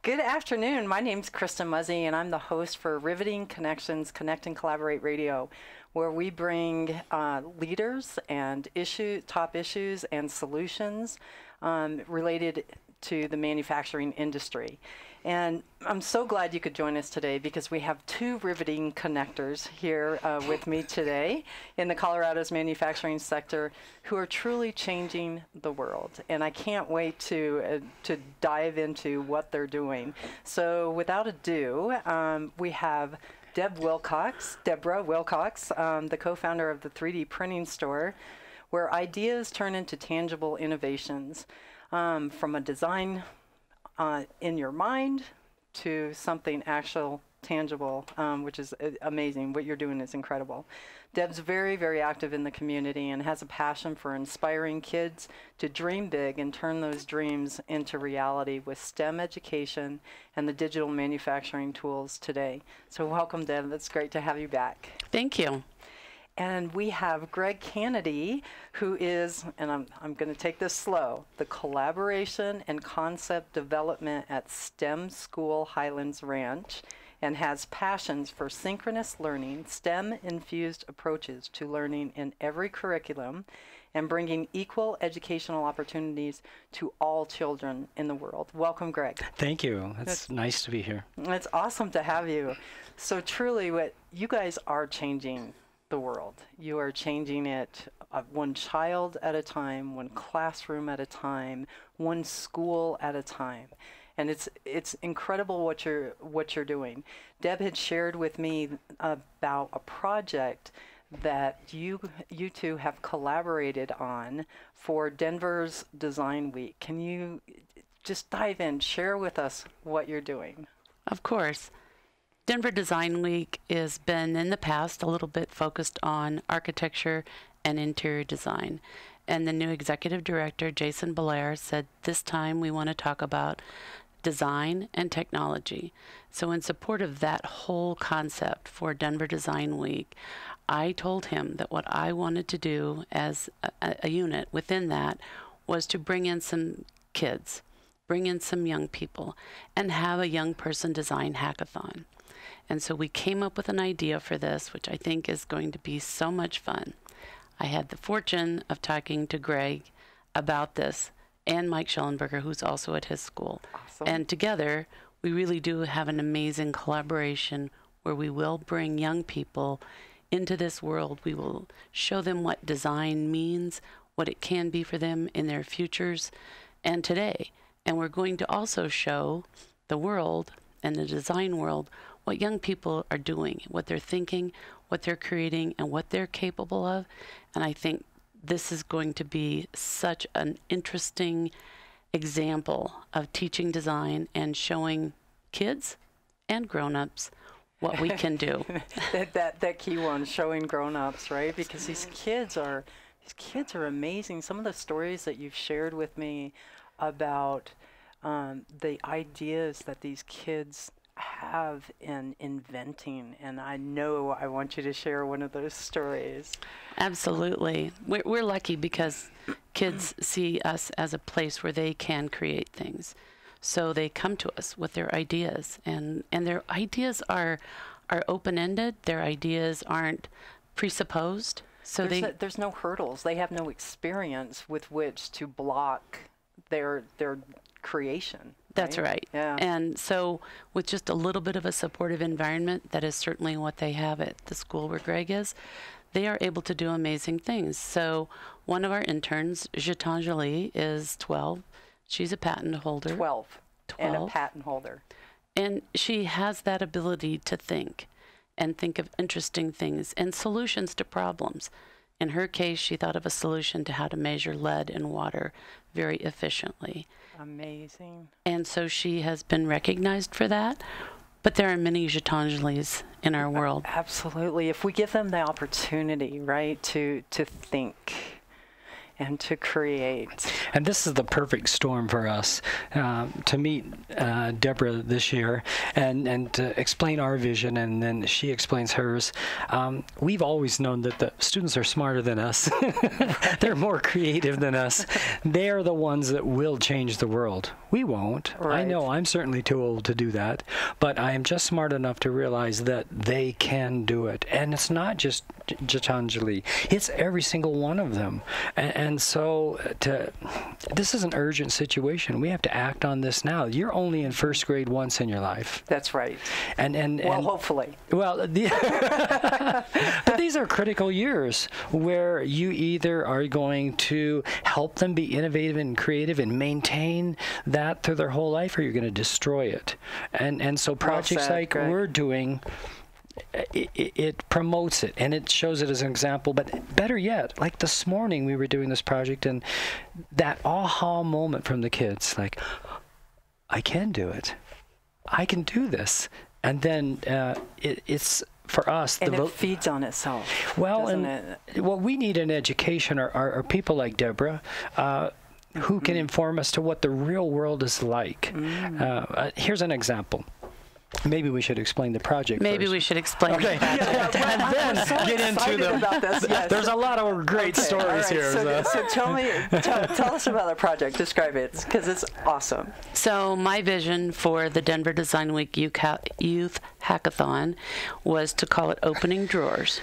Good afternoon. My name's Krista Muzzy, and I'm the host for Riveting Connections Connect and Collaborate Radio, where we bring leaders and top issues and solutions related to the manufacturing industry. And I'm so glad you could join us today because we have two riveting connectors here with me today in the Colorado's manufacturing sector who are truly changing the world. And I can't wait to dive into what they're doing. So without ado, we have Deborah Wilcox, the co-founder of the 3D Printing Store, where ideas turn into tangible innovations, from a design in your mind to something actual, tangible, which is amazing. What you're doing is incredible. Deb's very, very active in the community and has a passion for inspiring kids to dream big and turn those dreams into reality with STEM education and the digital manufacturing tools today. So welcome, Deb. It's great to have you back. Thank you. And we have Greg Kennedy, who is, and I'm going to take this slow, the collaboration and concept development at STEM School Highlands Ranch, and has passions for synchronous learning, STEM-infused approaches to learning in every curriculum, and bringing equal educational opportunities to all children in the world. Welcome, Greg. Thank you. It's nice to be here. It's awesome to have you. So truly, what you guys are changing the world. You are changing it one child at a time, one classroom at a time, one school at a time. And it's incredible what you're doing. Deb had shared with me about a project that you two have collaborated on for Denver's Design Week. Can you just dive in, share with us what you're doing? Of course. Denver Design Week has been in the past a little bit focused on architecture and interior design. And the new executive director, Jason Belair, said this time we want to talk about design and technology. So in support of that whole concept for Denver Design Week, I told him that what I wanted to do as a unit within that was to bring in some kids, bring in some young people, and have a young person design hackathon. And so we came up with an idea for this, which I think is going to be so much fun. I had the fortune of talking to Greg about this and Mike Schellenberger, who's also at his school. Awesome. And together, we really do have an amazing collaboration where we will bring young people into this world. We will show them what design means, what it can be for them in their futures and today. And we're going to also show the world and the design world what young people are doing, what they're thinking, what they're creating, and what they're capable of. And I think this is going to be such an interesting example of teaching design and showing kids and grown-ups what we can do. that key one, showing grown-ups, right? Because these kids are amazing. Some of the stories that you've shared with me about the ideas that these kids have in inventing, and I know I want you to share one of those stories. Absolutely. We're lucky because kids see us as a place where they can create things. So they come to us with their ideas, and their ideas are open-ended. Their ideas aren't presupposed. So there's no hurdles. They have no experience with which to block their creation. That's right. Yeah. And so with just a little bit of a supportive environment, that is certainly what they have at the school where Greg is, they are able to do amazing things. So one of our interns, Gitanjali, is 12. She's a patent holder. 12. And a patent holder. And she has that ability to think and think of interesting things and solutions to problems. In her case, she thought of a solution to how to measure lead in water very efficiently. Amazing. And so she has been recognized for that. But there are many Gitanjalis in our world. Absolutely. If we give them the opportunity, right, to think and to create. And this is the perfect storm for us to meet Deborah this year and to explain our vision, and then she explains hers. We've always known that the students are smarter than us. They're more creative than us. They're the ones that will change the world. We won't. Right. I know I'm certainly too old to do that, but I am just smart enough to realize that they can do it. And it's not just Gitanjali. It's every single one of them. And so this is an urgent situation. We have to act on this now. You're only in first grade once in your life. That's right. And hopefully. Well, but these are critical years where you either are going to help them be innovative and creative and maintain that through their whole life, or you're going to destroy it. And so projects like Greg. we're doing, it promotes it and it shows it as an example. But better yet, like this morning we were doing this project, and that aha moment from the kids, like, I can do it. I can do this. And then it's for us. And it feeds on itself. Well, and what we need in education are people like Deborah, who can inform us to what the real world is like. Here's an example. Maybe we should explain the project Maybe first. we should explain Okay. the project. And then get into the... about this. Yes. There's a lot of great Okay, stories all right, here. So tell us about the project. Describe it, because it's awesome. So my vision for the Denver Design Week Youth Hackathon was to call it Opening Drawers.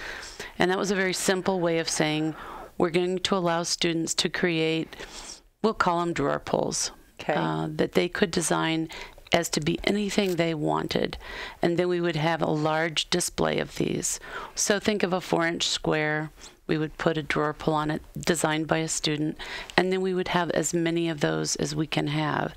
And that was a very simple way of saying we're going to allow students to create, we'll call them drawer pulls, that they could design as to be anything they wanted. And then we would have a large display of these. So think of a 4-inch square. We would put a drawer pull on it, designed by a student, and then we would have as many of those as we can have.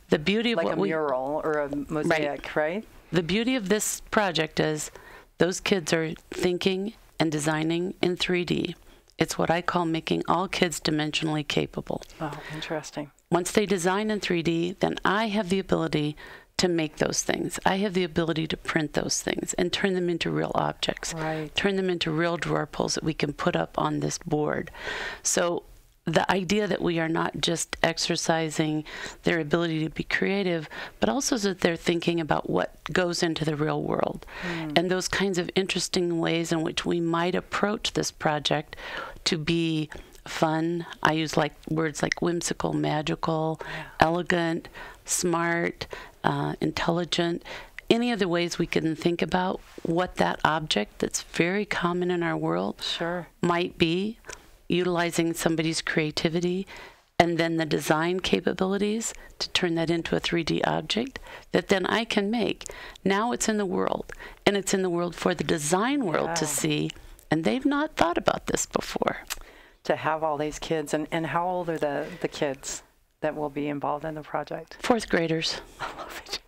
The beauty of like what a mural or a mosaic, right? The beauty of this project is those kids are thinking and designing in 3D. It's what I call making all kids dimensionally capable. Oh, interesting. Once they design in 3D, then I have the ability to make those things. I have the ability to print those things and turn them into real objects. Right. Turn them into real drawer pulls that we can put up on this board. So the idea that we are not just exercising their ability to be creative, but also that they're thinking about what goes into the real world. And those kinds of interesting ways in which we might approach this project to be fun. I use words like whimsical, magical, elegant, smart, intelligent. Any of the ways we can think about what that object that's very common in our world might be, utilizing somebody's creativity and then the design capabilities to turn that into a 3D object that then I can make. Now it's in the world, and it's in the world for the design world to see, and they've not thought about this before. To have all these kids, and how old are the kids that will be involved in the project? 4th graders. I love it.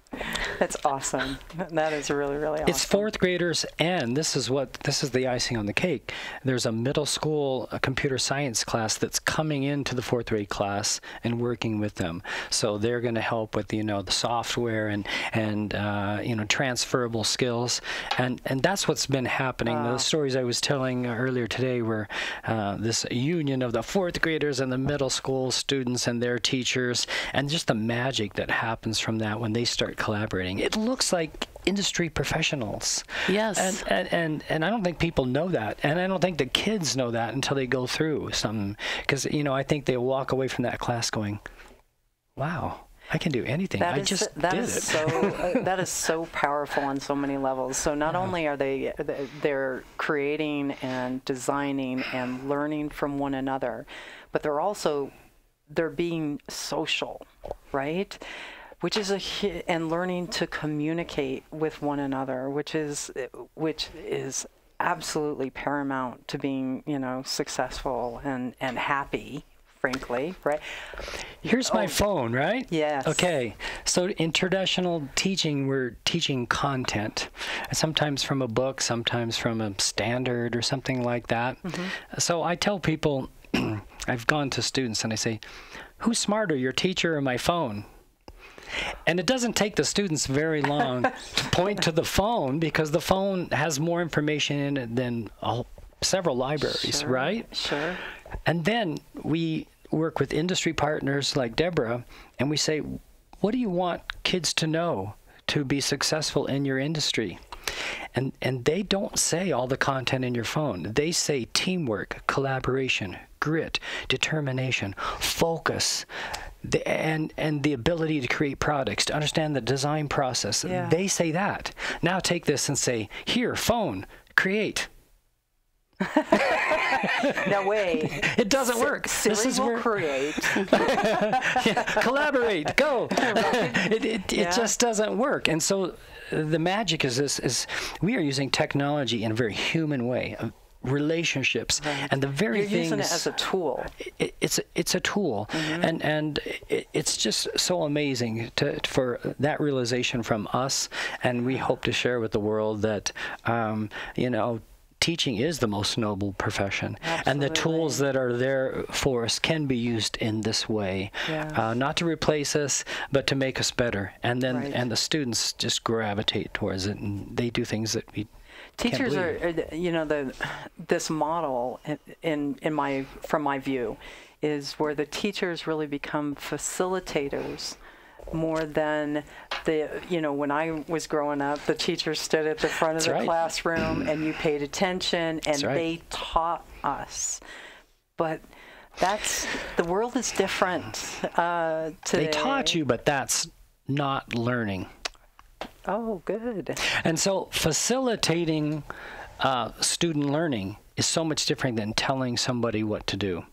That's awesome. That is really, really awesome. It's 4th graders, and this is the icing on the cake. There's a middle school computer science class that's coming into the 4th grade class and working with them. So they're going to help with the software and transferable skills, and that's what's been happening. The stories I was telling earlier today were this union of the 4th graders and the middle school students and their teachers, and just the magic that happens from that when they start collaborating. It looks like industry professionals. Yes. And I don't think people know that. And I don't think the kids know that until they go through something. Because, I think they walk away from that class going, wow, I can do anything. I just did it. That is so powerful on so many levels. So not only are they're creating and designing and learning from one another, but they're being social, right? Which is and learning to communicate with one another, which is absolutely paramount to being, successful and happy, frankly, right? Here's my phone, right? Yes. Okay. So in traditional teaching, we're teaching content, sometimes from a book, sometimes from a standard or something like that. So I tell people, I've gone to students and I say, who's smarter, your teacher or my phone? And it doesn't take the students very long to point to the phone, because the phone has more information in it than several libraries, right? Sure. And then we work with industry partners like Deborah, and we say, what do you want kids to know to be successful in your industry? And they don't say all the content in your phone. They say teamwork, collaboration, grit, determination, focus, and the ability to create products, to understand the design process. Yeah. They say that. Now take this and say, here, phone, create. No way. It doesn't work. Siri This is will where create. yeah, collaborate, go. It just doesn't work. And so the magic is this: is we are using technology in a very human way. Relationships and the very You're things. using it as a tool. It's a tool, and it's just so amazing for that realization from us, and we hope to share with the world that teaching is the most noble profession. Absolutely. And the tools that are there for us can be used in this way, not to replace us, but to make us better. And then and the students just gravitate towards it, and they do things that we. Teachers are, this model from my view, is where the teachers really become facilitators more than when I was growing up, the teachers stood at the front of the classroom and you paid attention and they taught us. But the world is different today. They taught you, but that's not learning. Oh, good. And so facilitating student learning is so much different than telling somebody what to do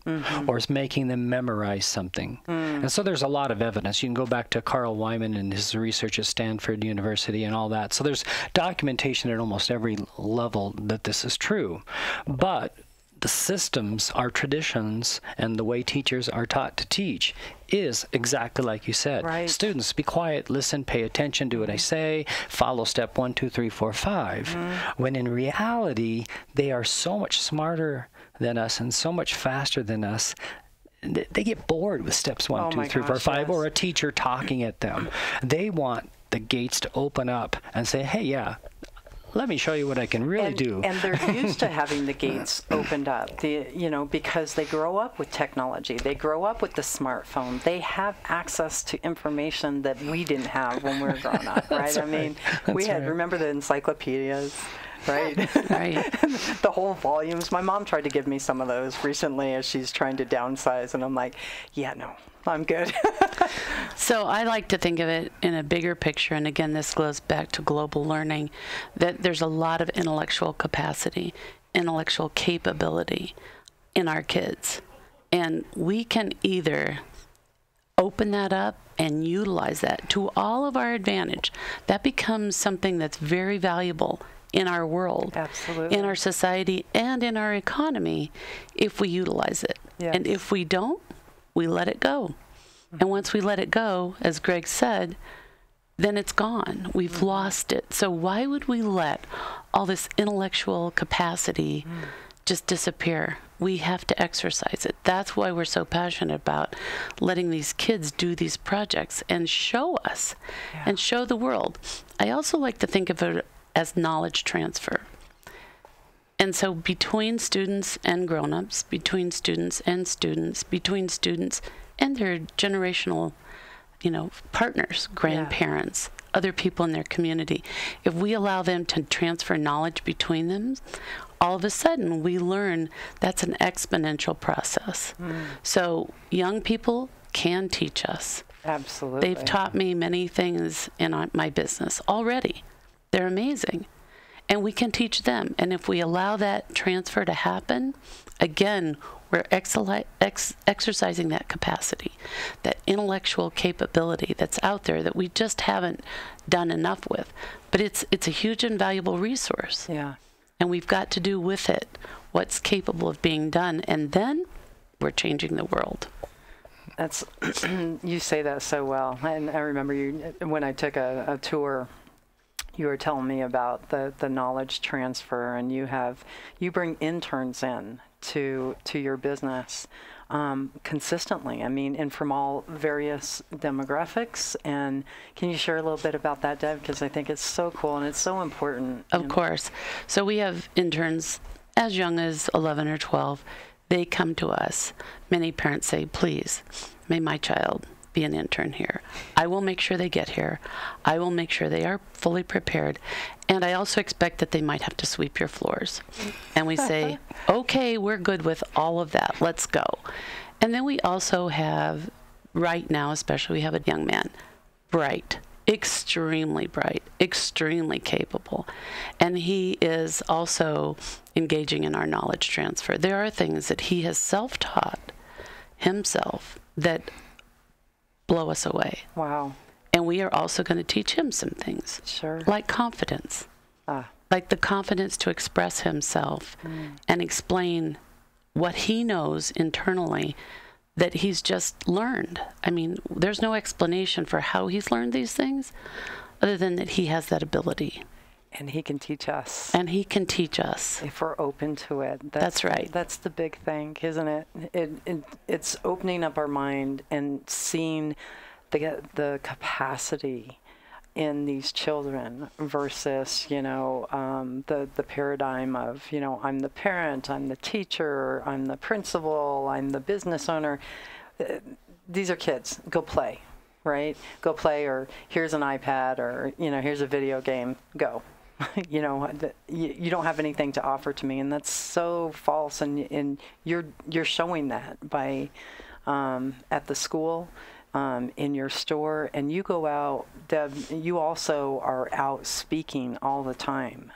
or making them memorize something. And so there's a lot of evidence. You can go back to Carl Wyman and his research at Stanford University and all that. So there's documentation at almost every level that this is true. But the systems, our traditions, and the way teachers are taught to teach is exactly like you said. Right. Students, be quiet, listen, pay attention, do what I say, follow step 1, 2, 3, 4, 5. When in reality, they are so much smarter than us and so much faster than us. They get bored with steps 1, 2, 3, 4, 5, or a teacher talking at them. They want the gates to open up and say, hey, let me show you what I can really do. And they're used to having the gates opened up, because they grow up with technology. They grow up with the smartphone. They have access to information that we didn't have when we were growing up, right? I mean, we had, remember the encyclopedias? Right. The whole volumes. My mom tried to give me some of those recently as she's trying to downsize, and I'm like, no, I'm good. So I like to think of it in a bigger picture, and again, this goes back to global learning, that there's a lot of intellectual capacity, intellectual capability in our kids. And we can either open that up and utilize that to all of our advantage. That becomes something that's very valuable in our world, absolutely, in our society, and in our economy if we utilize it. Yes. And if we don't, we let it go. And once we let it go, as Greg said, then it's gone. We've lost it. So why would we let all this intellectual capacity just disappear? We have to exercise it. That's why we're so passionate about letting these kids do these projects and show us and show the world. I also like to think of it as knowledge transfer. And so between students and grown-ups, between students and students, between students and their generational, partners, grandparents, other people in their community, if we allow them to transfer knowledge between them, all of a sudden we learn that's an exponential process. So young people can teach us. Absolutely. They've taught me many things in my business already. They're amazing. And we can teach them. And if we allow that transfer to happen, again, we're exercising that capacity, that intellectual capability that's out there that we just haven't done enough with. But it's a huge and valuable resource. Yeah. And we've got to do with it what's capable of being done. And then we're changing the world. That's you say that so well. And I remember when I took a tour, you were telling me about the knowledge transfer, and you bring interns in to your business consistently. I mean, and from all various demographics. And can you share a little bit about that, Deb? Because I think it's so cool and it's so important. Of course. So we have interns as young as 11 or 12. they come to us. Many parents say, please, may my child be an intern here. I will make sure they get here. I will make sure they are fully prepared. And I also expect that they might have to sweep your floors. And we say, okay, we're good with all of that. Let's go. And then we also have, right now especially, we have a young man, bright, extremely bright, extremely capable. And he is also engaging in our knowledge transfer. There are things that he has self-taught himself that blow us away. Wow. And we are also going to teach him some things. Sure. Like confidence. Like the confidence to express himself and explain what he knows internally that he's just learned. I mean, there's no explanation for how he's learned these things other than that he has that ability. And he can teach us. And he can teach us. If we're open to it. That's right. That's the big thing, isn't it? It's opening up our mind and seeing the capacity in these children versus, the paradigm of, I'm the parent, I'm the teacher, I'm the principal, I'm the business owner. These are kids. Go play, right? Go play, or here's an iPad, or, here's a video game. Go. You don't have anything to offer to me, and that's so false. And you're showing that by at the school, in your store, and you go out. Deb, you also are out speaking all the time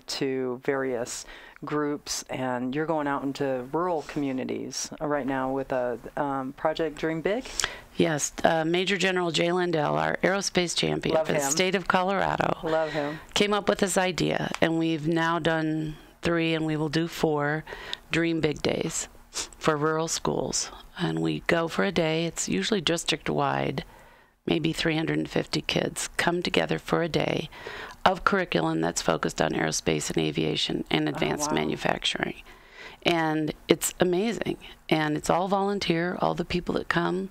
to various groups, and you're going out into rural communities right now with a Project Dream Big. Yes, Major General Jay Lindell, our aerospace champion for the state of Colorado, love him, came up with this idea, and we've now done 3, and we will do 4 Dream Big Days for rural schools. And we go for a day. It's usually district-wide. Maybe 350 kids come together for a day of curriculum that's focused on aerospace and aviation and advanced manufacturing. And it's amazing. And it's all volunteer. All the people that come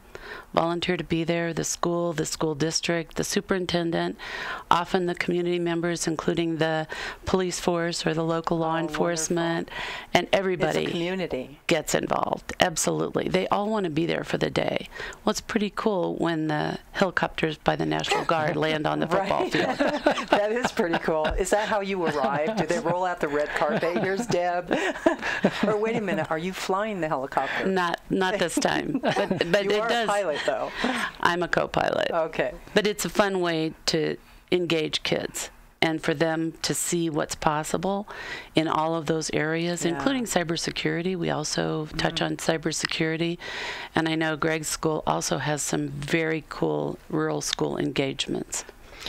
volunteer to be there, the school district, the superintendent, often the community members, including the police force or the local law enforcement, and everybody it's a community. Gets involved. Absolutely. They all want to be there for the day. Well, it's pretty cool when the helicopters by the National Guard land on the football field. That is pretty cool. Is that how you arrived? Do they roll out the red carpet? Here's Deb. Or wait a minute, are you flying the helicopter? Not this time. But you it are does. A pilot, though. I'm a co-pilot. Okay. But it's a fun way to engage kids and for them to see what's possible in all of those areas, including cybersecurity. We also touch on cybersecurity. And I know Greg's school also has some very cool rural school engagements.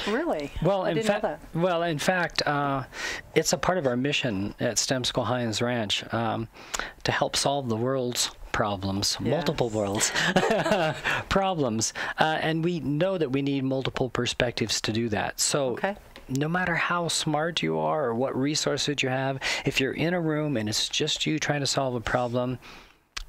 Really? Well, I didn't know that. Well, in fact, it's a part of our mission at STEM School Hines Ranch to help solve the world's problems, multiple worlds problems, and we know that we need multiple perspectives to do that. So no matter how smart you are or what resources you have, if you're in a room and it's just you trying to solve a problem,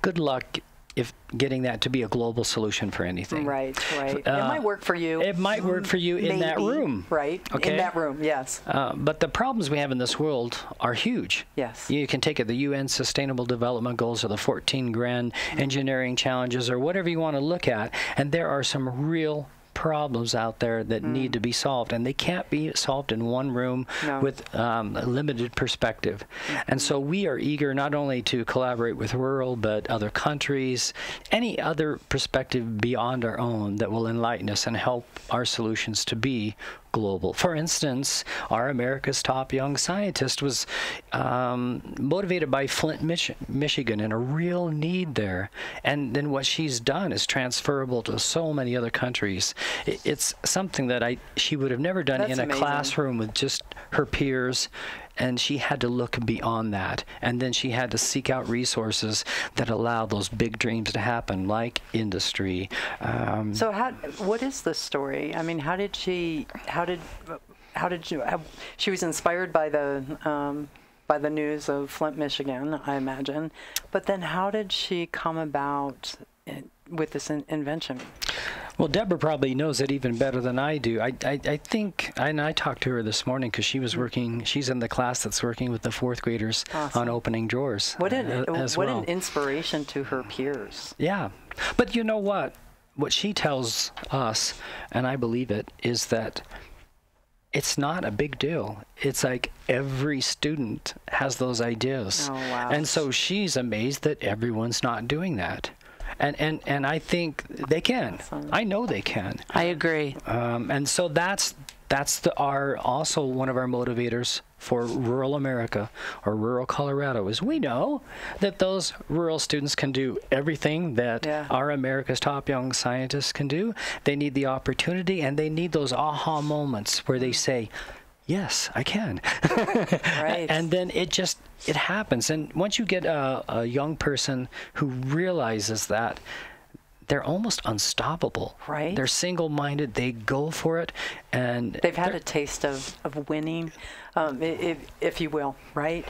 good luck if getting that to be a global solution for anything. Right. It might work for you. It might work for you in that room. Right. Okay? In that room, yes. But the problems we have in this world are huge. Yes. You can take it, the UN Sustainable Development Goals or the 14 grand engineering challenges or whatever you want to look at, and there are some real problems out there that need to be solved, and they can't be solved in one room with a limited perspective. And so we are eager not only to collaborate with rural, but other countries, any other perspective beyond our own that will enlighten us and help our solutions to be global. For instance, our America's Top Young Scientist was motivated by Flint, Michigan, and a real need there. And then what she's done is transferable to so many other countries. It's something that she would have never done in a classroom with just her peers. And she had to look beyond that. And then she had to seek out resources that allow those big dreams to happen, like industry. So what is the story? I mean, she was inspired by the news of Flint, Michigan, I imagine. But then how did she come about with this invention? Well, Deborah probably knows it even better than I do. I think, and I talked to her this morning because she was working, she's in the class that's working with the fourth graders on opening drawers. What an well. inspiration to her peers. Yeah. But you know what? What she tells us, and I believe it, is that it's not a big deal. It's like every student has those ideas. Oh, wow. And so she's amazed that everyone's not doing that. And I think they can. Awesome. I know they can. I agree. And so that's also one of our motivators for rural America or rural Colorado is we know that those rural students can do everything that our America's top young scientists can do. They need the opportunity and they need those aha moments where they say, yes, I can. Right. And then it happens. And once you get a young person who realizes that, they're almost unstoppable. Right. They're single-minded. They go for it, and they've had a taste of winning, if you will, right?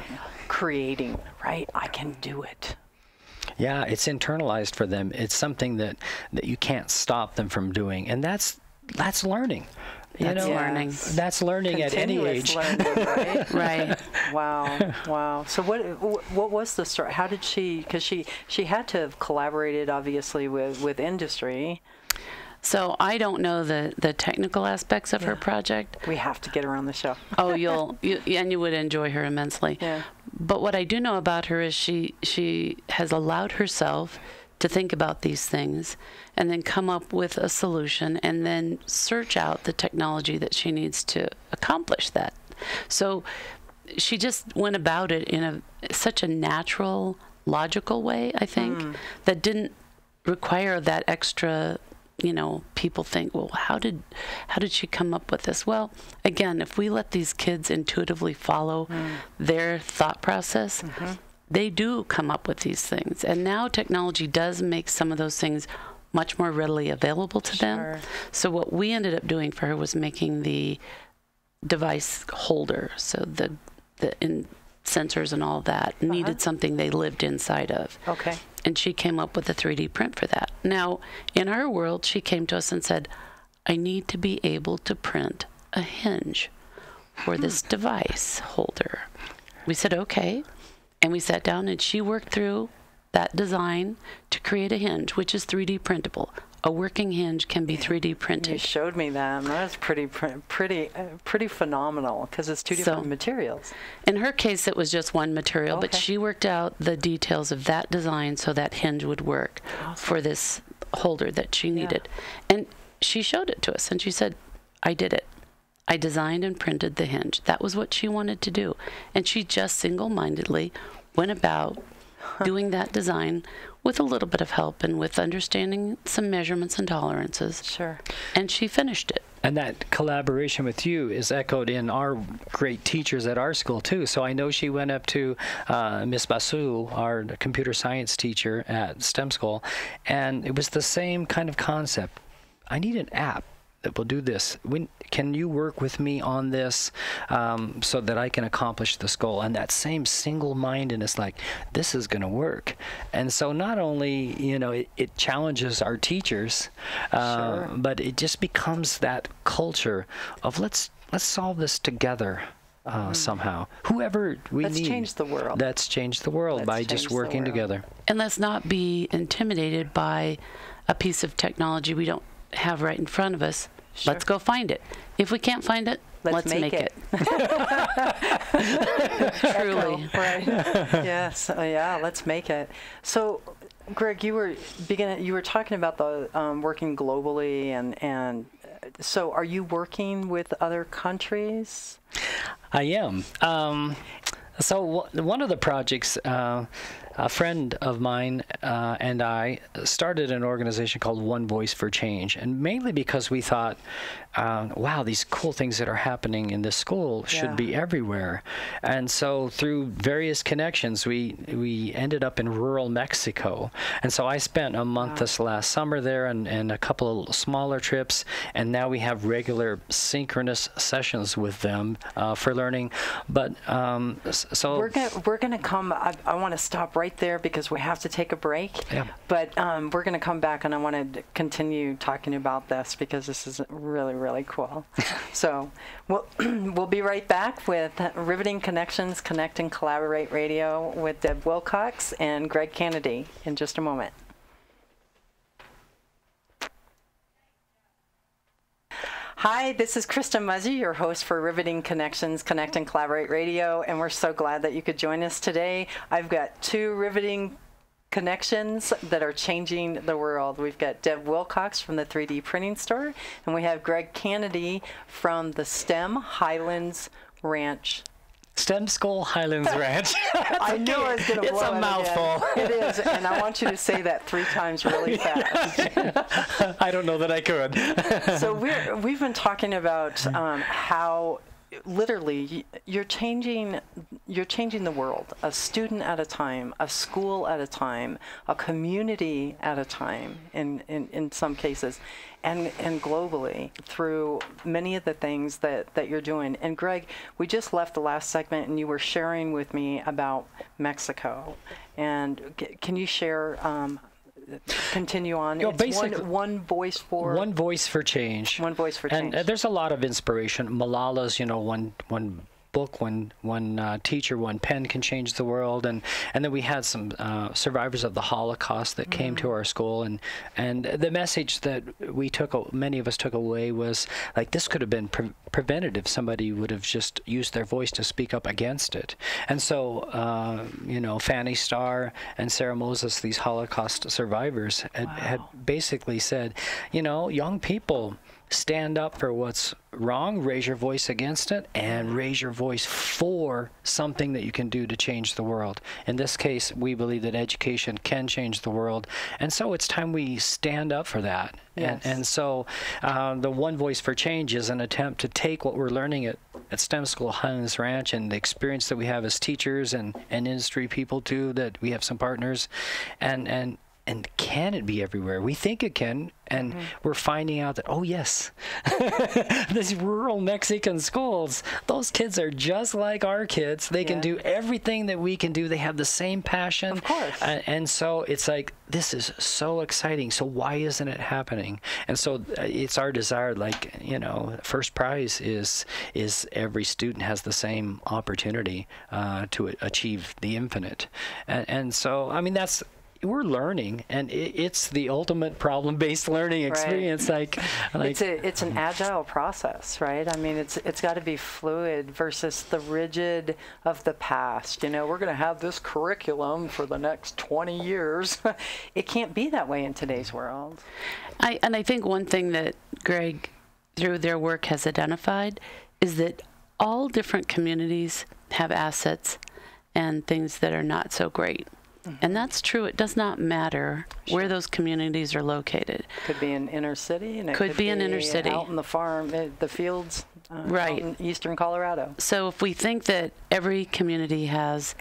Creating, right? I can do it. Yeah, it's internalized for them. It's something that you can't stop them from doing, and that's learning. That's learning. That's learning at any age. Learning, right? Right. Wow. So what was the story? How did she? Because she had to have collaborated, obviously, with industry. So I don't know the technical aspects of her project. We have to get her on the show. Oh, you would enjoy her immensely. Yeah. But what I do know about her is she has allowed herself to think about these things and then come up with a solution and then search out the technology that she needs to accomplish that. So she just went about it in such a natural, logical way, I think, that didn't require that extra, people think, well, how did she come up with this? Well, again, if we let these kids intuitively follow their thought process, they do come up with these things. And now technology does make some of those things much more readily available to them. So what we ended up doing for her was making the device holder. So the sensors and all that needed something they lived inside of. Okay. And she came up with a 3D print for that. Now, in our world, she came to us and said, I need to be able to print a hinge for this device holder. We said, okay. And we sat down and she worked through that design to create a hinge, which is 3D printable. A working hinge can be 3D printed. You showed me that. And that was pretty phenomenal because it's two different materials. In her case, it was just one material, but she worked out the details of that design so that hinge would work for this holder that she needed. And she showed it to us and she said, I did it. I designed and printed the hinge. That was what she wanted to do. And she just single-mindedly went about doing that design with a little bit of help and with understanding some measurements and tolerances. Sure. And she finished it. And that collaboration with you is echoed in our great teachers at our school, too. So I know she went up to Miss Basu, our computer science teacher at STEM school, and it was the same kind of concept. I need an app that will do this. Can you work with me on this so that I can accomplish this goal? And that same single-mindedness, like, this is going to work. And so not only, it challenges our teachers, but it just becomes that culture of let's solve this together. Somehow, whoever we need. Let's change the world. Let's change the world by just working together. And let's not be intimidated by a piece of technology we don't have right in front of us. Sure. Let's go find it. If we can't find it, let's make it. Truly. Right. Yes. Let's make it. So, Greg, you were talking about the working globally, and so are you working with other countries? I am. So one of the projects, a friend of mine and I started an organization called One Voice for Change, and mainly because we thought, wow, these cool things that are happening in this school should be everywhere. And so through various connections, we ended up in rural Mexico. And so I spent a month this last summer there and a couple of smaller trips, and now we have regular synchronous sessions with them for learning. But so we're gonna come. I want to stop right right there because we have to take a break. Yeah. But we're going to come back, and I want to continue talking about this because this is really, really cool. So we'll be right back with Riveting Connections, Connect and Collaborate Radio with Deb Wilcox and Greg Kennedy in just a moment. Hi, this is Krista Muzzy, your host for Riveting Connections, Connect and Collaborate Radio, and we're so glad that you could join us today. I've got two riveting connections that are changing the world. We've got Deb Wilcox from the 3D Printing Store, and we have Greg Kennedy from the STEM Highlands Ranch. STEM School Highlands Ranch. I knew I was going to blow it. It's a mouthful. It is, and I want you to say that 3 times really fast. I don't know that I could. So we've been talking about how literally you're changing the world, a student at a time, a school at a time, a community at a time in some cases, and globally through many of the things that you're doing. And Greg, we just left the last segment and you were sharing with me about Mexico. And can you share, continue on? You know, it's basically, one voice for change. One voice for change. And there's a lot of inspiration. Malala's, one book, one teacher, one pen can change the world, and then we had some survivors of the Holocaust that came to our school, and the message that many of us took away was like this could have been prevented if somebody would have just used their voice to speak up against it. And so Fanny Starr and Sarah Moses, these Holocaust survivors, had basically said, young people, stand up for what's wrong, raise your voice against it, and raise your voice for something that you can do to change the world. In this case, we believe that education can change the world, and so it's time we stand up for that. Yes. And so the One Voice for Change is an attempt to take what we're learning at STEM School Highlands Ranch and the experience that we have as teachers and industry people too, that we have some partners, and can it be everywhere? We think it can, and we're finding out that, oh yes, these rural Mexican schools, those kids are just like our kids. They can do everything that we can do. They have the same passion. Of course. And so it's like, this is so exciting. So why isn't it happening? And so it's our desire, first prize is every student has the same opportunity to achieve the infinite. And so, we're learning, and it's the ultimate problem-based learning experience. Right. It's an agile process, right? It's got to be fluid versus the rigid of the past. We're going to have this curriculum for the next 20 years. It can't be that way in today's world. I think one thing that Greg, through their work, has identified is that all different communities have assets and things that are not so great. And that's true. It does not matter where those communities are located. Could be in inner city, and it could be an inner city, out in the farm, the fields, right, out in eastern Colorado. So if we think that every community has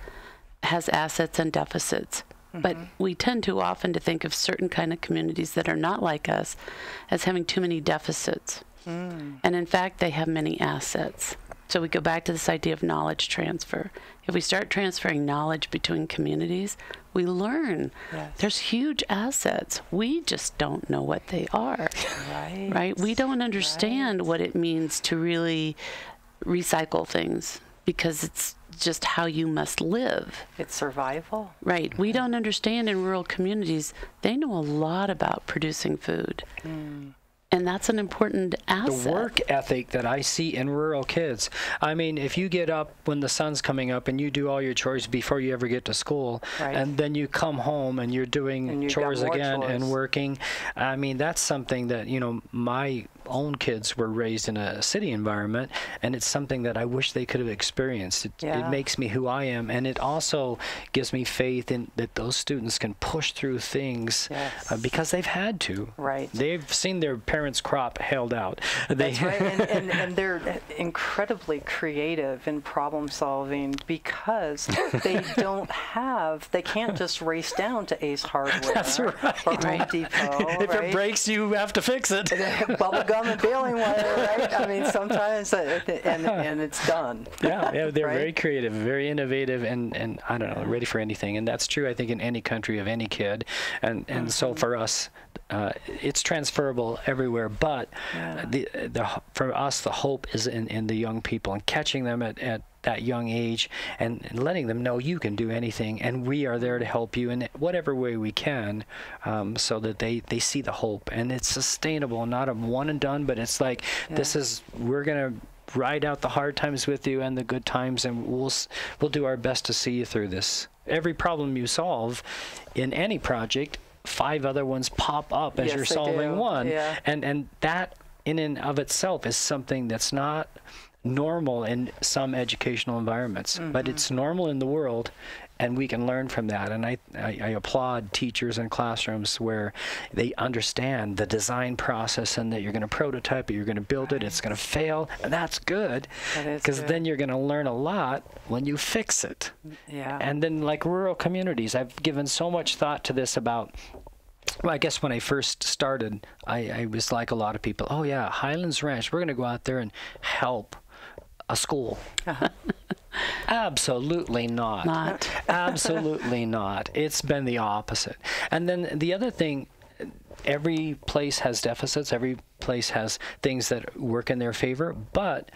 assets and deficits, but we tend too often to think of certain kind of communities that are not like us as having too many deficits. And in fact, they have many assets. So we go back to this idea of knowledge transfer. If we start transferring knowledge between communities, we learn there's huge assets. We just don't know what they are. Right? We don't understand what it means to really recycle things because it's just how you must live. It's survival. Right. We don't understand in rural communities. They know a lot about producing food. And that's an important asset. The work ethic that I see in rural kids. If you get up when the sun's coming up and you do all your chores before you ever get to school, and then you come home and you're doing chores again and working, that's something that, my own kids were raised in a city environment, and it's something that I wish they could have experienced. It makes me who I am, and it also gives me faith in that those students can push through things because they've had to. Right. They've seen their parents' crop held out. That's right, and they're incredibly creative in problem solving because they can't just race down to Ace Hardware That's right. or Home Depot. If it breaks, you have to fix it. Bubble gum on the baling wire, right? I mean, sometimes, and it's done. Yeah, they're Right? very creative, very innovative, and I don't know, ready for anything. And that's true, I think, in any country of any kid. And so for us, it's transferable everywhere. But for us, the hope is in the young people and catching them at that young age and letting them know you can do anything, and we are there to help you in whatever way we can, so that they see the hope, and it's sustainable, not a one and done, but it's like we're gonna ride out the hard times with you and the good times, and we'll do our best to see you through this. Every problem you solve in any project, 5 other ones pop up as Yes, you're they solving do. one, Yeah. and that in and of itself is something that's not normal in some educational environments, but it's normal in the world, and we can learn from that. And I applaud teachers in classrooms where they understand the design process, and that you're going to prototype it, you're going to build it, it's going to fail, and that's good, That is because good. then you're going to learn a lot when you fix it. Yeah. And then, like rural communities, I've given so much thought to this about. Well, I guess when I first started, I was like a lot of people, oh yeah, Highlands Ranch, we're going to go out there and help a school. Absolutely not. Absolutely not. It's been the opposite. And then the other thing, every place has deficits, every place has things that work in their favor, but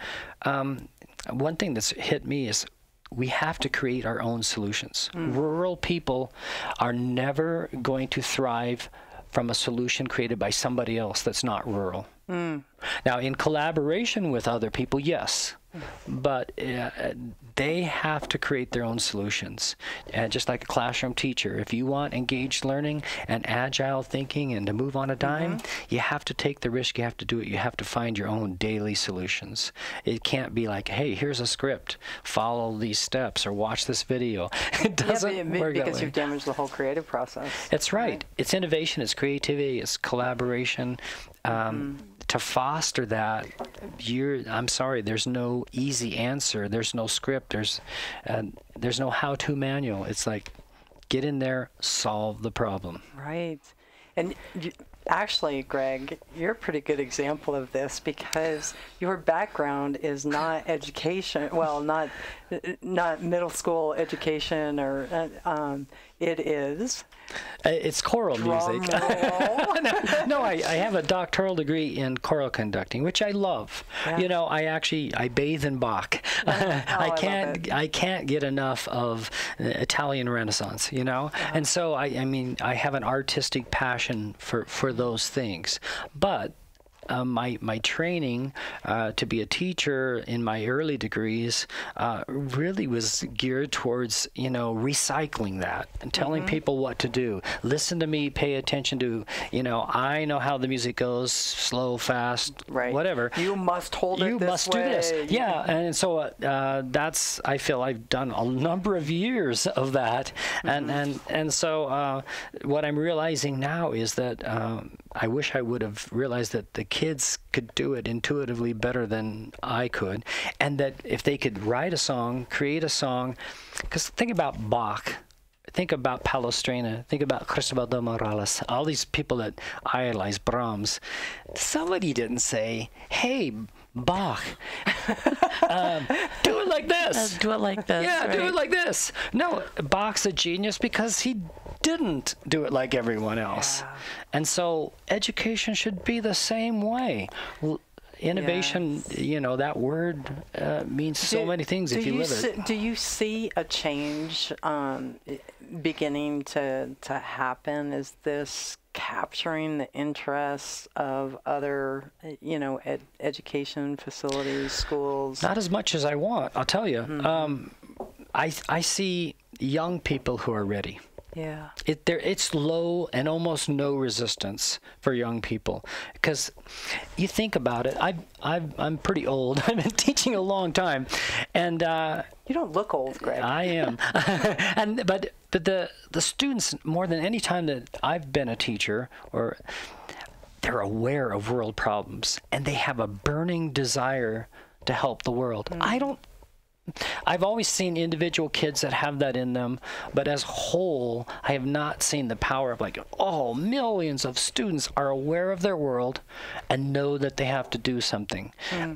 one thing that's hit me is we have to create our own solutions. Rural people are never going to thrive from a solution created by somebody else that's not rural. Now, in collaboration with other people, yes, but they have to create their own solutions. Just like a classroom teacher, if you want engaged learning and agile thinking and to move on a dime, you have to take the risk, you have to do it, you have to find your own daily solutions. It can't be like, hey, here's a script, follow these steps or watch this video. It doesn't work that because way. you've damaged the whole creative process. That's right. It's innovation, it's creativity, it's collaboration. To foster that, I'm sorry, there's no easy answer. There's no script. There's no how-to manual. It's like, get in there, solve the problem. Right. And actually, Greg, you're a pretty good example of this because your background is not education, well, not middle school education, or it is. It's choral music. No, I have a doctoral degree in choral conducting, which I love. Yeah. You know, I bathe in Bach. I can't get enough of Italian Renaissance, you know? And so I mean, I have an artistic passion for those things. But my training to be a teacher in my early degrees really was geared towards, recycling that and telling people what to do. Listen to me, pay attention to, I know how the music goes, slow, fast, whatever. You must hold it You this must way. do this. Yeah, and so I feel I've done a number of years of that. And so what I'm realizing now is that I wish I would have realized that the kids could do it intuitively better than I could, and that if they could write a song, create a song, because think about Bach, think about Palestrina, think about Cristobal de Morales, all these people that idolize Brahms. Somebody didn't say, hey, Bach, do it like this. Do it like this. Yeah, right? do it like this. No, Bach's a genius because he didn't do it like everyone else. Yeah. And so education should be the same way. Innovation, that word means so many things if you live it. Do you see a change beginning to happen? Is this capturing the interests of other, education facilities, schools? Not as much as I want, I'll tell you. I see young people who are ready. Yeah. It's low and almost no resistance for young people, because you think about it. I'm pretty old. I've been teaching a long time, and You don't look old, Greg. I am. But the students, more than any time that I've been a teacher, they're aware of world problems, and they have a burning desire to help the world. I've always seen individual kids that have that in them, but as whole, I have not seen the power of like, oh, millions of students are aware of their world and know that they have to do something.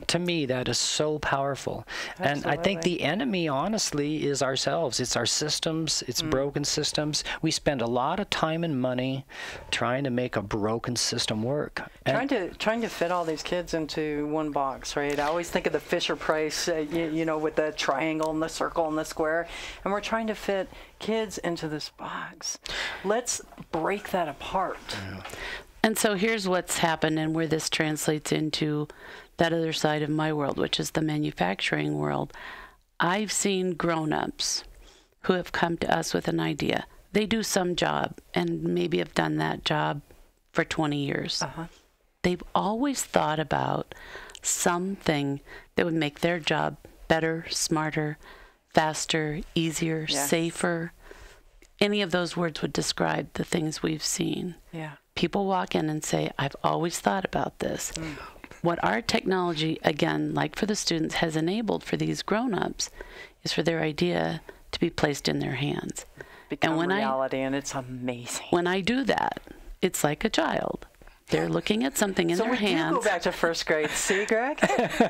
To me, that is so powerful. Absolutely. And I think the enemy, honestly, is ourselves. It's our systems. It's broken systems. We spend a lot of time and money trying to make a broken system work. And Trying to fit all these kids into one box, right? I always think of the Fisher-Price, you know, with the triangle and the circle and the square, and we're trying to fit kids into this box. Let's break that apart. And so here's what's happened and where this translates into that other side of my world, which is the manufacturing world. I've seen grown-ups who have come to us with an idea. They do some job and maybe have done that job for 20 years. They've always thought about something that would make their job better, smarter, faster, easier, safer. Any of those words would describe the things we've seen. Yeah. People walk in and say, I've always thought about this. What our technology, again, like for the students, has enabled for these grown-ups is for their idea to be placed in their hands. Become reality, and it's amazing. When I do that, it's like a child. They're looking at something in their hands. So we do go back to first grade, see, Greg?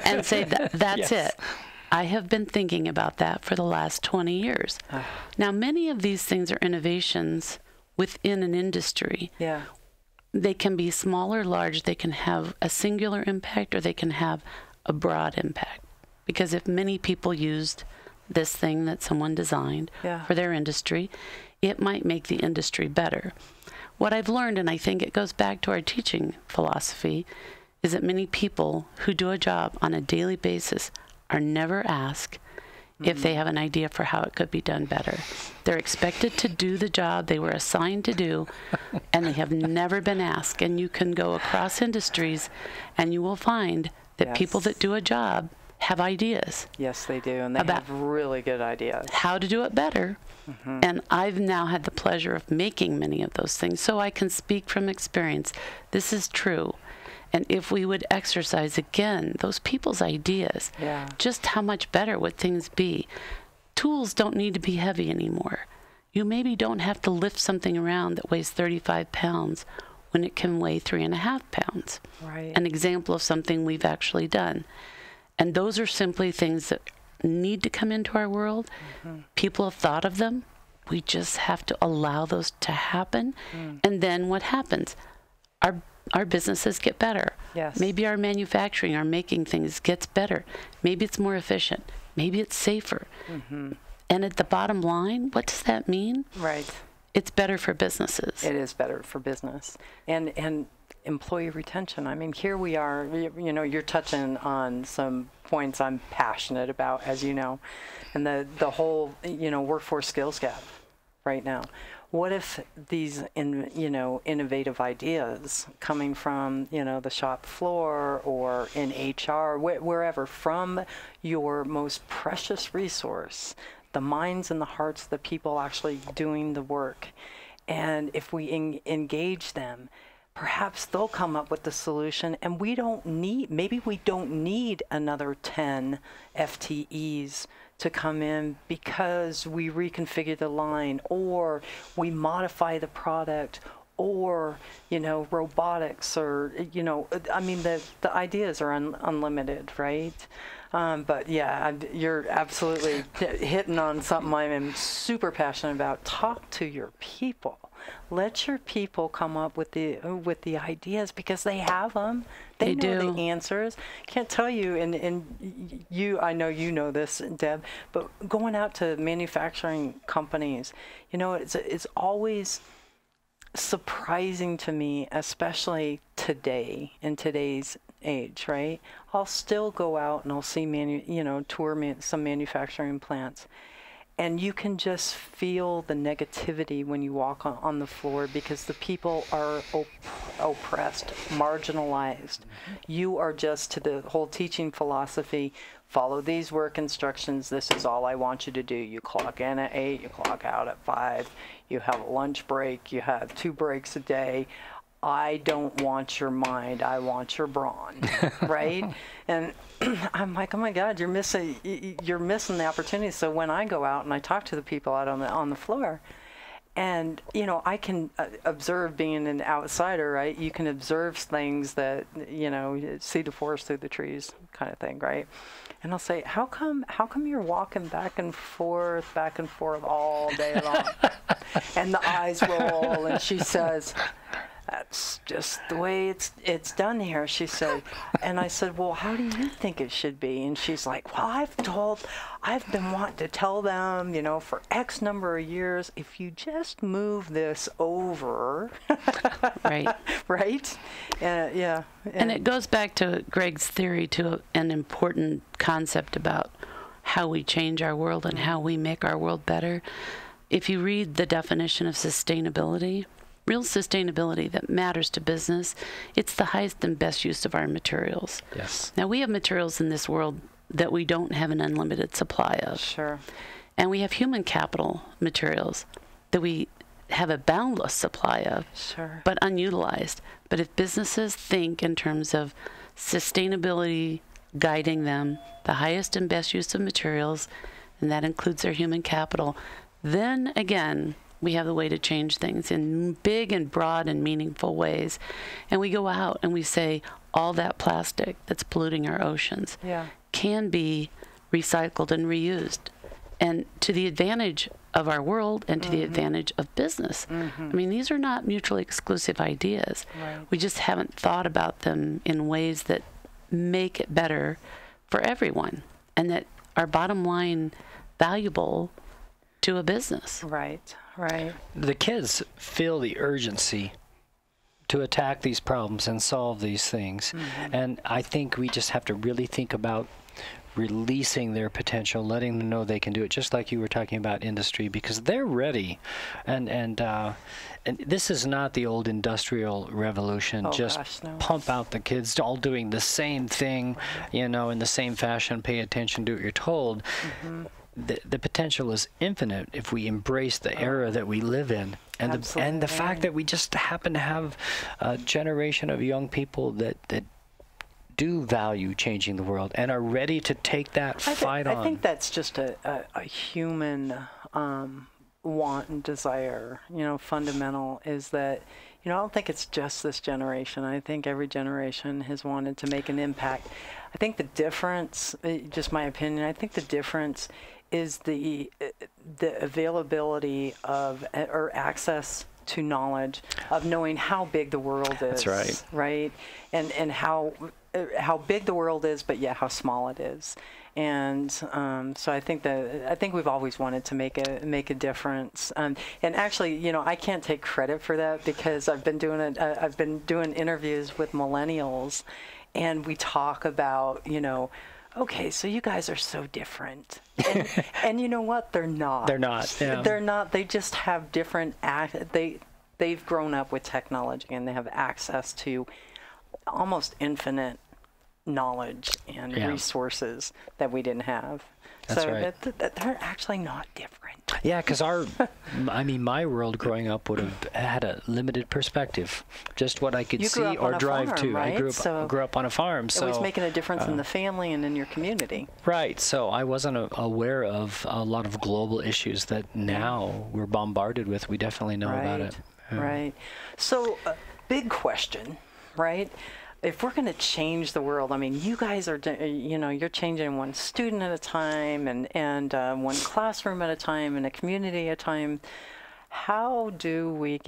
And say, that's it. I have been thinking about that for the last 20 years. Now, many of these things are innovations within an industry. Yeah. They can be small or large. They can have a singular impact or they can have a broad impact. Because if many people used this thing that someone designed for their industry, it might make the industry better. What I've learned, and I think it goes back to our teaching philosophy, is that many people who do a job on a daily basis are never asked if they have an idea for how it could be done better. They're expected to do the job they were assigned to do, and they have never been asked. And you can go across industries, and you will find that people that do a job have ideas. Yes, they do, and they have really good ideas. How to do it better. And I've now had the pleasure of making many of those things, so I can speak from experience. This is true. And if we would exercise again those people's ideas, just how much better would things be? Tools don't need to be heavy anymore. You maybe don't have to lift something around that weighs 35 pounds when it can weigh 3.5 pounds. Right. An example of something we've actually done. And those are simply things that need to come into our world. People have thought of them. We just have to allow those to happen. And then what happens? Our businesses get better. Yes. Maybe our manufacturing, our making things gets better. Maybe it's more efficient. Maybe it's safer. And at the bottom line, what does that mean? Right. It's better for businesses. It is better for business. And employee retention. I mean, here we are, you know, you're touching on some points I'm passionate about, as you know, and the whole, you know, workforce skills gap right now. What if these, innovative ideas coming from, the shop floor or in HR, wherever, from your most precious resource, the minds and the hearts of the people actually doing the work, and if we engage them, perhaps they'll come up with the solution, and maybe we don't need another 10 FTEs to come in because we reconfigure the line, or we modify the product, or robotics, or I mean the ideas are unlimited, right? But yeah, you're absolutely hitting on something I am super passionate about. Talk to your people. Let your people come up with the ideas, because they have them. They know the answers. Can't tell you, and you, I know you know this, Deb, but going out to manufacturing companies, it's always surprising to me, especially today, in today's age, right? I'll still go out and I'll see tour some manufacturing plants, and you can just feel the negativity when you walk on the floor, because the people are oppressed, marginalized. You are just, to the whole teaching philosophy, follow these work instructions. This is all I want you to do. You clock in at 8, you clock out at 5, you have a lunch break, you have 2 breaks a day. I don't want your mind, I want your brawn, right? And I'm like, oh my God, you're missing the opportunity. So when I go out and I talk to the people out on the floor, and, you know, I can observe, being an outsider, right? You can observe things that, you know, see the forest through the trees kind of thing, right? And I'll say, how come you're walking back and forth all day long? And the eyes roll, and she says, that's just the way it's done here, she said. And I said, well, how do you think it should be? And she's like, well, I've been wanting to tell them, you know, for X number of years, if you just move this over. Right. Right? Yeah. And it goes back to Greg's theory, to an important concept about how we change our world and how we make our world better. If you read the definition of sustainability, real sustainability that matters to business, it's the highest and best use of our materials. Yes. Now, we have materials in this world that we don't have an unlimited supply of. Sure. And we have human capital materials that we have a boundless supply of, Sure. but unutilized. But if businesses think in terms of sustainability guiding them, the highest and best use of materials, and that includes their human capital, then again, we have the way to change things in big and broad and meaningful ways. And we go out and we say, all that plastic that's polluting our oceans can be recycled and reused. And to the advantage of our world and to the advantage of business. I mean, these are not mutually exclusive ideas. Right. We just haven't thought about them in ways that make it better for everyone and that are bottom line valuable to a business. Right. Right. The kids feel the urgency to attack these problems and solve these things. And I think we just have to really think about releasing their potential, letting them know they can do it, just like you were talking about industry, because they're ready. And this is not the old industrial revolution, just gosh, no. pump out the kids all doing the same thing, you know, in the same fashion, pay attention, do what you're told. The potential is infinite if we embrace the era that we live in, and the fact that we just happen to have a generation of young people that do value changing the world and are ready to take that fight on. I think that's just a human want and desire. You know, fundamental is that, you know, I don't think it's just this generation. I think every generation has wanted to make an impact. I think the difference, just my opinion, I think the difference is the availability of or access to knowledge of knowing how big the world is. That's right. Right, and how big the world is, but yet how small it is. And so I think we've always wanted to make a difference. And actually, you know, I can't take credit for that because I've been doing interviews with millennials, and we talk about, you know, okay, so you guys are so different. And you know what? They're not. They're not. Yeah. They're not. They just have different they've grown up with technology, and they have access to almost infinite knowledge and resources that we didn't have. That's so right. They're actually not different. Yeah, because my world growing up would have had a limited perspective, just what I could see or drive farm, to. Right? I grew up on a farm, so it was making a difference in the family and in your community. Right. So I wasn't aware of a lot of global issues that now we're bombarded with. We definitely know about it. Yeah. Right. So, big question, right? If we're going to change the world, I mean, you guys are, you know, you're changing one student at a time and one classroom at a time and a community at a time. How do we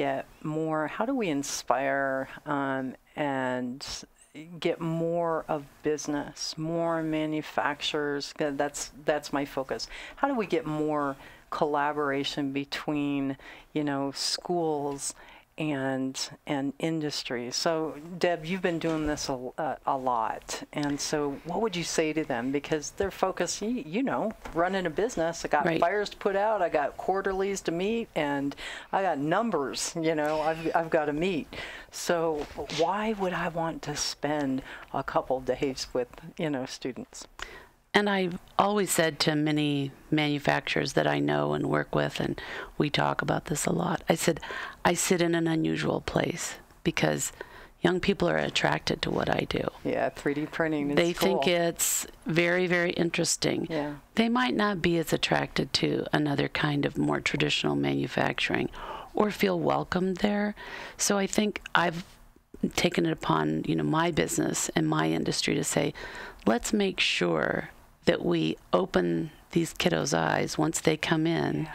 inspire and get more of business, more manufacturers? That's my focus. How do we get more collaboration between, you know, schools and industry? So, Deb, you've been doing this a lot, and so what would you say to them? Because they're focused, you know, running a business. I got fires to put out, I got quarterlies to meet, and I got numbers, you know, I've got to meet. So why would I want to spend a couple days with, you know, students? And I've always said to many manufacturers that I know and work with, and we talk about this a lot, I said, I sit in an unusual place because young people are attracted to what I do. Yeah, 3D printing is They cool. think it's very, very interesting. Yeah. They might not be as attracted to another kind of more traditional manufacturing or feel welcomed there. So I think I've taken it upon, my business and my industry to say, let's make sure that we open these kiddos' eyes once they come in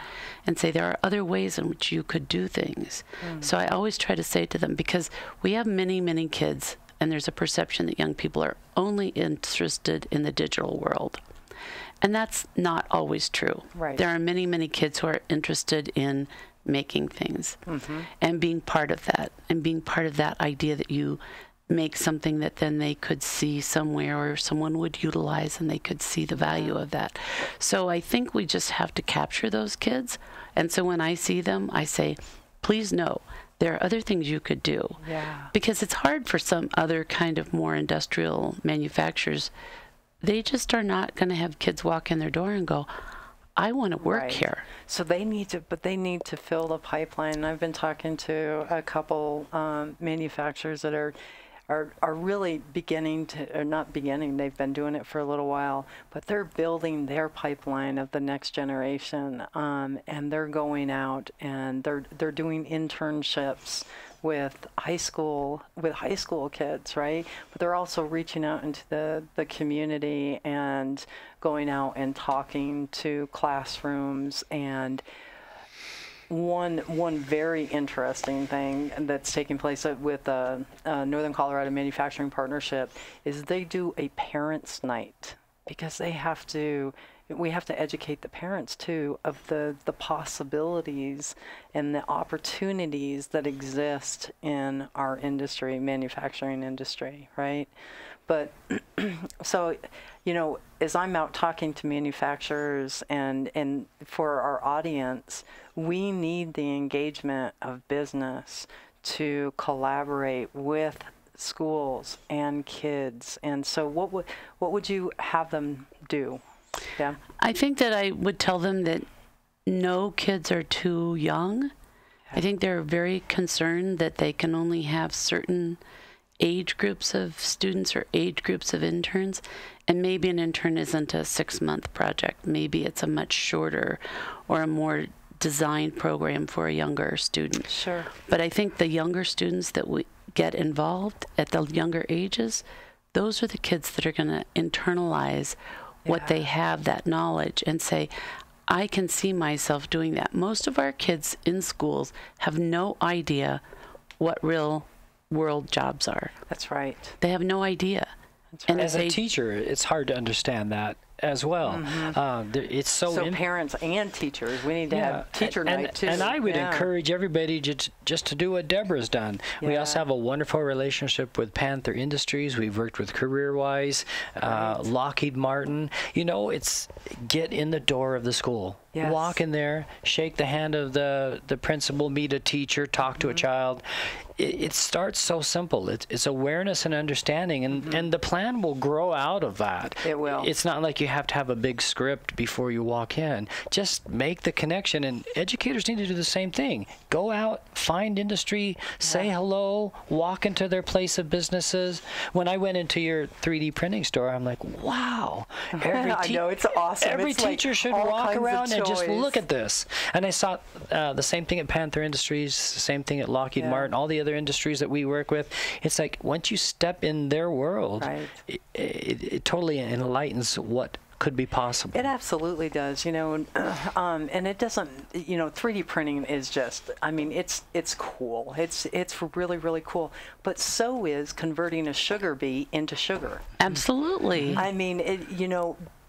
and say there are other ways in which you could do things. So I always try to say to them, because we have many, many kids, and there's a perception that young people are only interested in the digital world. And that's not always true. Right. There are many, many kids who are interested in making things and being part of that, and being part of that idea that you make something that then they could see somewhere or someone would utilize and they could see the value of that. So I think we just have to capture those kids. And so when I see them, I say, please know there are other things you could do. Yeah. Because it's hard for some other kind of more industrial manufacturers. They just are not going to have kids walk in their door and go, I want to work here. So they need to fill the pipeline. I've been talking to a couple manufacturers that are really beginning to, or not beginning, they've been doing it for a little while, but they're building their pipeline of the next generation, and they're going out and they're doing internships with high school kids, right? But they're also reaching out into the community and going out and talking to classrooms. And one very interesting thing that's taking place with Northern Colorado Manufacturing Partnership is they do a parents' night, because we have to educate the parents too of the possibilities and the opportunities that exist in our industry, manufacturing industry, right? But so, as I'm out talking to manufacturers and for our audience, we need the engagement of business to collaborate with schools and kids. And so what would you have them do? Yeah. I think that I would tell them that no kids are too young. I think they're very concerned that they can only have certain age groups of students or age groups of interns, and maybe an intern isn't a 6-month project. Maybe it's a much shorter or a more designed program for a younger student. Sure. But I think the younger students that we get involved at the younger ages, those are the kids that are going to internalize what they have, that knowledge, and say, I can see myself doing that. Most of our kids in schools have no idea what real world jobs are. That's right. They have no idea. That's right. And As a teacher, it's hard to understand that as well. It's so parents and teachers, we need to have teacher night too. And I would encourage everybody just to do what Deborah's done. We also have a wonderful relationship with Panther Industries. We've worked with CareerWise, Lockheed Martin. It's get in the door of the school. Yes. Walk in there, shake the hand of the principal, meet a teacher, talk to a child. It starts so simple. It's awareness and understanding, and the plan will grow out of that. It will. It's not like you have to have a big script before you walk in. Just make the connection, and educators need to do the same thing. Go out, find industry, say hello, walk into their place of businesses. When I went into your 3D printing store, I'm like, wow. I know, it's awesome. Every It's teacher like should all walk kinds of around and just choice. look at this. And I saw the same thing at Panther Industries, same thing at Lockheed Martin, all the other industries that we work with. It's like once you step in their world, it totally enlightens what could be possible. It absolutely does, and it doesn't, 3D printing is just, it's cool. It's really, really cool. But so is converting a sugar beet into sugar. Absolutely.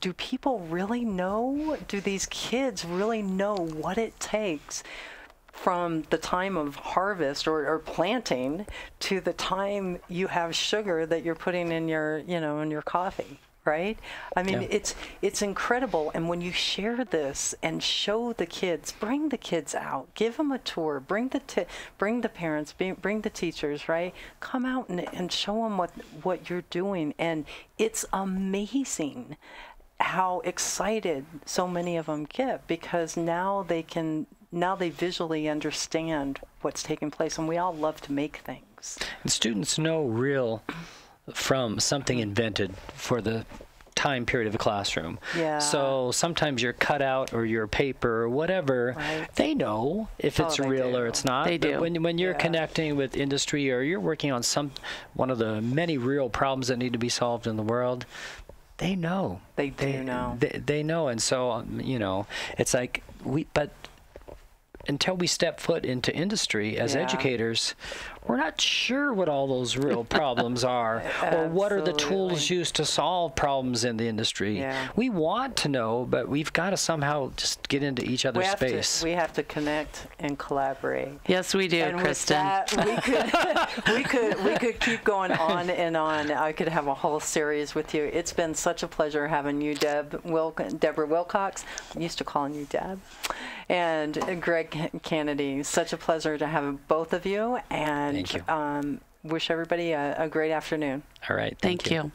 Do people really know? Do these kids really know what it takes from the time of harvest or planting to the time you have sugar that you're putting in your, in your coffee? Right? It's incredible. And when you share this and show the kids, bring the kids out, give them a tour, bring the parents, bring the teachers, right? Come out and show them what you're doing. And it's amazing how excited so many of them get, because now they visually understand what's taking place. And we all love to make things. folks. And students know real from something invented for the time period of a classroom. Yeah. So sometimes your cutout or your paper or whatever, Right. they know if it's they real do. or it's not. They But do. when you're Yeah. connecting with industry or you're working on one of the many real problems that need to be solved in the world, they know. They do know. They know, and so it's like but until we step foot into industry as Yeah. educators, we're not sure what all those real problems are or what are the tools Absolutely. used to solve problems in the industry. Yeah. We want to know, but we've got to somehow just get into each other's space. We have to connect and collaborate. Yes, we do, And Kristen. with that, we could keep going on and on. I could have a whole series with you. It's been such a pleasure having you, Deborah Wilcox. I'm used to calling you Deb. And Greg Kennedy. Such a pleasure to have both of you. And Thank you. wish everybody a great afternoon. All right. Thank you.